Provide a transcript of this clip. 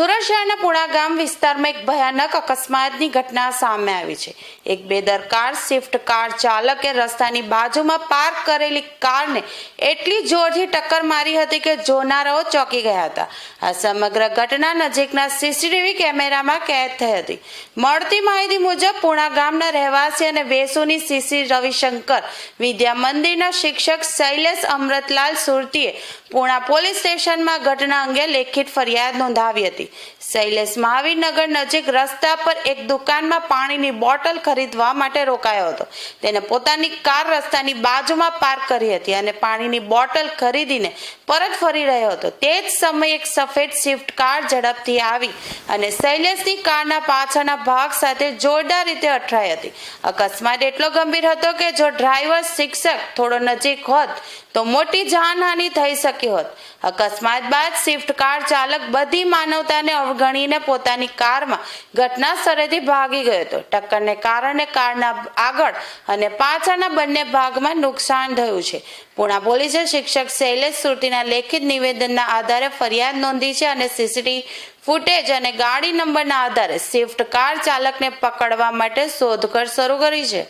સુરત શહેરના પુણા ગામ વિસ્તારમાં એક ભયાનક અકસ્માતની ઘટના સામે આવી છે। એક બેદરકાર સ્વિફ્ટ કાર ચાલકે રસ્તાની બાજુમાં પાર્ક કરેલી કારને એટલી જોરથી ટક્કર મારી હતી કે જોનારાઓ ચોંકી ગયા હતા। આ સમગ્ર ઘટના નજીકના સીસીટીવી કેમેરામાં કેદ થઈ હતી। મળતી માહિતી મુજબ પુણા ગામના રહેવાસી અને વેસુની સીસી રવિશંકર વિદ્યા મંદિરના શિક્ષક શૈલેષ અમૃતલાલ સુરતીએ પુણા પોલીસ સ્ટેશનમાં ઘટના અંગે લેખિત ફરિયાદ નોંધાવી હતી। શૈલેષ મહાવીરનગર નજીક રસ્તા પર એક દુકાનમાં પાણીની બોટલ ખરીદવા માટે રોકાયો હતો। તેને પોતાની કાર રસ્તાની બાજુમાં પાર્ક કરી હતી અને પાણીની બોટલ ખરીદીને પરત ફરી રહ્યો હતો। તે જ સમયે એક સફેદ સ્વિફ્ટ કાર ઝડપથી આવી અને શૈલેષની કારના પાછળના ભાગ સાથે જોરદાર રીતે અથડાઈ હતી। અકસ્માત એટલો ગંભીર હતો કે જો ડ્રાઈવર શિક્ષક થોડો નજીક હોત તો મોટી જાનહાનિ થઈ શકી હોત। અકસ્માત બાદ સ્વિફ્ટ કાર ચાલક બધી માનવતાને અવગણીને પોતાની કારમાં ઘટના સ્થળેથી ભાગી ગયો હતો। ટક્કરને કારણે કારના આગળ અને પાછળના બંને ભાગમાં નુકસાન થયું છે। પુણા પોલીસે શિક્ષક શૈલેષ સુરતીના લેખિત નિવેદનના આધારે ફરિયાદ નોંધી છે અને સીસીટીવી ફૂટેજ અને ગાડી નંબરના આધારે સ્વિફ્ટ કાર ચાલકને પકડવા માટે શોધખોળ શરૂ કરી છે।